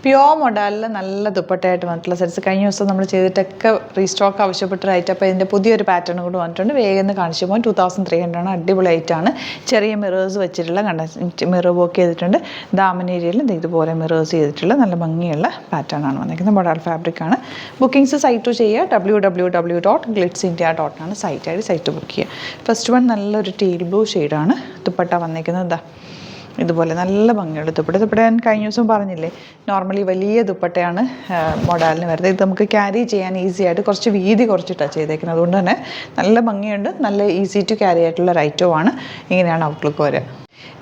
Pure മോഡലിൽ നല്ല ദുപ്പട്ടയായിട്ട് വന്നിട്ടുള്ള സെറ്റ്സ്. കഴിഞ്ഞ ദിവസം നമ്മൾ ചെയ്തിട്ടൊക്കെ റീസ്റ്റോക്ക് ആവശ്യപ്പെട്ട ഐറ്റം. അപ്പോൾ ഇതിൻ്റെ പുതിയൊരു പാറ്റേൺ കൂടെ വന്നിട്ടുണ്ട്. വേഗം കാണിച്ചു പോകാൻ 2300 ആണ്. അടിപൊളി ഐറ്റാണ്. ചെറിയ മിറേഴ്സ് വെച്ചിട്ടുള്ള മിറർ വർക്ക് ചെയ്തിട്ടുണ്ട്. ദാമൻ ഏരിയയിൽ ഇതുപോലെ മിറേഴ്സ് ചെയ്തിട്ടുള്ള നല്ല ഭംഗിയുള്ള പാറ്റേൺ ആണ് വന്നിരിക്കുന്നത്. മോഡൽ ഫാബ്രിക്കാണ്. ബുക്കിംഗ്സ് സൈറ്റ് ചെയ്യുക. www.glitzindia.com ആണ് സൈറ്റ് ബുക്ക് ചെയ്യുക. ഫസ്റ്റ് വൺ നല്ലൊരു ടീൽ ബ്ലൂ ഷെയ്ഡാണ് ദുപ്പട്ട വന്നിരിക്കുന്നത്. ഇതുപോലെ നല്ല ഭംഗിയുള്ള ദുപ്പട്ട ഞാൻ കഴിഞ്ഞ ദിവസം പറഞ്ഞില്ലേ, നോർമലി വലിയ ദുപ്പട്ടയാണ് മോഡലിന് വരുന്നത്. ഇത് നമുക്ക് ക്യാരി ചെയ്യാൻ ഈസി ആയിട്ട് കുറച്ച് വീതി കുറച്ചിട്ടാണ് ചെയ്തേക്കുന്നത്. അതുകൊണ്ട് തന്നെ നല്ല ഭംഗിയുണ്ട്. നല്ല ഈസി ടു ക്യാരി ആയിട്ടുള്ള ഒരു ഐറ്റമാണ്. ഇങ്ങനെയാണ് ഔട്ട്ലുക്ക് വരിക.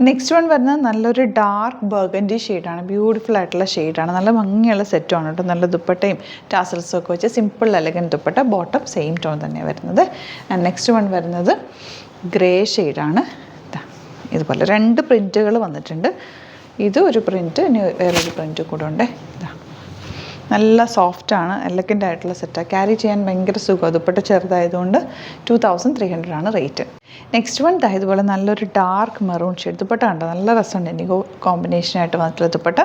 നെക്സ്റ്റ് വൺ വരുന്നത് നല്ലൊരു ഡാർക്ക് ബർഗൻഡി ഷെയ്ഡാണ്. ബ്യൂട്ടിഫുൾ ആയിട്ടുള്ള ഷെയ്ഡാണ്. നല്ല ഭംഗിയുള്ള സെറ്റുമാണ് കേട്ടോ. നല്ല ദുപ്പട്ടയും ടാസൽസും ഒക്കെ വെച്ച് simple elegant dupatta. Bottom same tone തന്നെയാണ് വരുന്നത്. ആൻഡ് നെക്സ്റ്റ് വൺ വരുന്നത് ഗ്രേ ഷെയ്ഡാണ്. ഇതുപോലെ 2 പ്രിൻറ്റുകൾ വന്നിട്ടുണ്ട്. ഇത് ഒരു പ്രിൻറ്റ്, ഇനി വേറൊരു പ്രിൻറ്റ് കൂടെ ഉണ്ട്. നല്ല സോഫ്റ്റാണ്, എലഗൻ്റ് ആയിട്ടുള്ള സെറ്റാണ്. ക്യാരി ചെയ്യാൻ ഭയങ്കര സുഖം. ദുപ്പട്ട ചെറുതായതുകൊണ്ട് 2300 ആണ് റേറ്റ്. നെക്സ്റ്റ് വൺ ഇതുപോലെ നല്ലൊരു ഡാർക്ക് മെറൂൺ ഷെയ്ഡ് ദുപ്പട്ട കണ്ടോ. നല്ല രസമുണ്ട്. എനിക്ക് കോമ്പിനേഷനായിട്ട് വന്നിട്ടുള്ള ദുപ്പട്ട.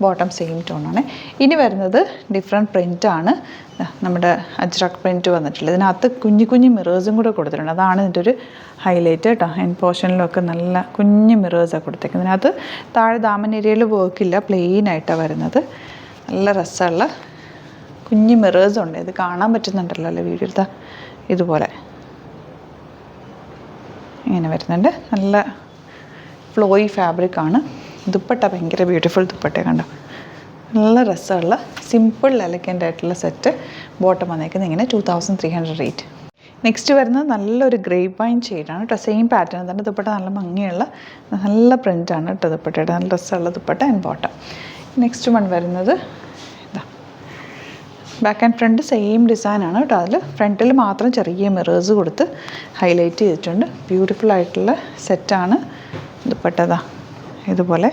Bottom same ടോണാണ്. ഇനി വരുന്നത് ഡിഫറെൻറ്റ് പ്രിൻ്റാണ്. നമ്മുടെ അജ്രക് പ്രിൻറ്റ് വന്നിട്ടുള്ളത്. ഇതിനകത്ത് കുഞ്ഞു മിറേഴ്സും കൂടെ കൊടുത്തിട്ടുണ്ട്. അതാണ് ഇതിൻ്റെ ഒരു ഹൈലൈറ്റ് കേട്ടോ. എൻഡ് പോർഷനിലൊക്കെ നല്ല കുഞ്ഞു മിറേഴ്സാണ് കൊടുത്തേക്കുന്നത്. ഇതിനകത്ത് താഴെ ദാമൻ ഏരിയയിൽ വർക്കില്ല, പ്ലെയിൻ ആയിട്ടാണ് വരുന്നത്. നല്ല രസമുള്ള കുഞ്ഞു മിറേഴ്സ് ഉണ്ട്. ഇത് കാണാൻ പറ്റുന്നുണ്ടല്ലോ അല്ലേ വീഡിയോയിൽ. ഇതുപോലെ ഇങ്ങനെ വരുന്നുണ്ട്. നല്ല ഫ്ലോയി ഫാബ്രിക്കാണ്. ദുപ്പട്ട ഭയങ്കര ബ്യൂട്ടിഫുൾ ദുപ്പട്ട കണ്ടോ. നല്ല രസമുള്ള സിമ്പിൾ എലഗൻ്റ് ആയിട്ടുള്ള സെറ്റ്. ബോട്ടം വന്നേക്കുന്നത് ഇങ്ങനെ 2300 റേറ്റ്. നെക്സ്റ്റ് വരുന്നത് നല്ലൊരു ഗ്രേപ്പ് വൈൻ ഷെയ്ഡാണ് കേട്ടോ. സെയിം പാറ്റേൺ തന്നെ. ദുപ്പട്ട നല്ല ഭംഗിയുള്ള നല്ല പ്രിൻ്റാണ് കേട്ടോ ദുപ്പട്ടയുടെ. നല്ല രസമുള്ള dupatta and bottom. Next one വരുന്നത് ബാക്ക് ആൻഡ് ഫ്രണ്ട് സെയിം ഡിസൈനാണ് കേട്ടോ. അതിൽ ഫ്രണ്ടിൽ മാത്രം ചെറിയ മിറേഴ്സ് കൊടുത്ത് ഹൈലൈറ്റ് ചെയ്തിട്ടുണ്ട്. ബ്യൂട്ടിഫുൾ ആയിട്ടുള്ള സെറ്റാണ്. ദുപ്പട്ട ഇതുപോലെ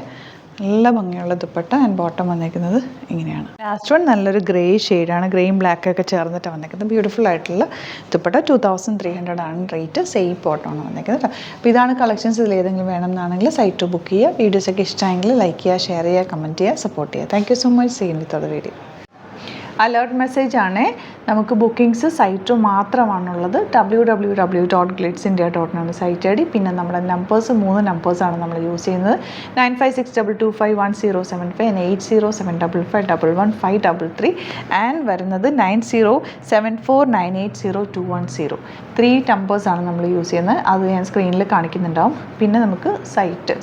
നല്ല ഭംഗിയുള്ള ദുപ്പട്ട ആൻഡ് ബോട്ടം വന്നിരിക്കുന്നത് ഇങ്ങനെയാണ്. ലാസ്റ്റ് വൺ നല്ലൊരു ഗ്രേ ഷെയ്ഡാണ്. ഗ്രേയും ബ്ലാക്കൊക്കെ ചേർന്നിട്ടാണ് വന്നിരിക്കുന്നത്. ബ്യൂട്ടിഫുൾ ആയിട്ടുള്ള ദുപ്പട്ട. 2300 ആണ് റേറ്റ്. സെയിം ബോട്ടമാണ് വന്നിരിക്കുന്നത് കേട്ടോ. അപ്പോൾ ഇതാണ് കളക്ഷൻസ്. ഇതിൽ ഏതെങ്കിലും വേണമെന്നാണെങ്കിൽ സൈറ്റ് ബുക്ക് ചെയ്യുക. വീഡിയോസൊക്കെ ഇഷ്ടമെങ്കിൽ ലൈക്ക് ചെയ്യുക, ഷെയർ ചെയ്യുക, കമൻറ്റ് ചെയ്യുക, സപ്പോർട്ട് ചെയ്യുക. Thank you so much. Seen with other video. Alert message ആണ്. നമുക്ക് ബുക്കിംഗ്സ് സൈറ്റ് മാത്രമാണുള്ളത്. www.glitzindia.com ആണ് സൈറ്റ് ഐ ഡി. പിന്നെ നമ്മുടെ നമ്പേഴ്സ് 3 നമ്പേഴ്സാണ് നമ്മൾ യൂസ് ചെയ്യുന്നത്. 9562251075 and 8075551533 ആൻഡ് വരുന്നത് 9074980210. 3 നമ്പേഴ്സാണ് നമ്മൾ യൂസ് ചെയ്യുന്നത്. അത് ഞാൻ സ്ക്രീനിൽ കാണിക്കുന്നുണ്ടാവും. പിന്നെ നമുക്ക്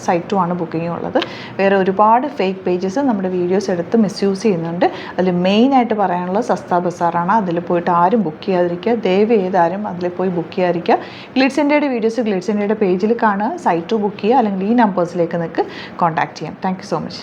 സൈറ്റും ആണ് ബുക്കിംഗ് ഉള്ളത്. വേറെ ഒരുപാട് ഫേക്ക് പേജസ് നമ്മുടെ വീഡിയോസ് എടുത്ത് മിസ്യൂസ് ചെയ്യുന്നുണ്ട്. അതിൽ മെയിനായിട്ട് പറയാനുള്ളത് സസ്ത ബസാറാണ്. അതിൽ പോയിട്ട് ആരും ബുക്ക് ചെയ്യാതിരിക്കുക. ദയവ് ചെയ്താരും അതിൽ പോയി ബുക്ക് ചെയ്യാതിരിക്കുക. ഗ്ലിറ്റ്സ് ഇന്ത്യയുടെ വീഡിയോസ് ഗ്ലിറ്റ്സ് ഇന്ത്യയുടെ പേജിൽ കാണുക. സൈറ്റ് ബുക്ക് ചെയ്യുക. അല്ലെങ്കിൽ ഈ നമ്പേഴ്സിലേക്ക് നിങ്ങൾക്ക് കോൺടാക്ട് ചെയ്യാം. Thank you so much.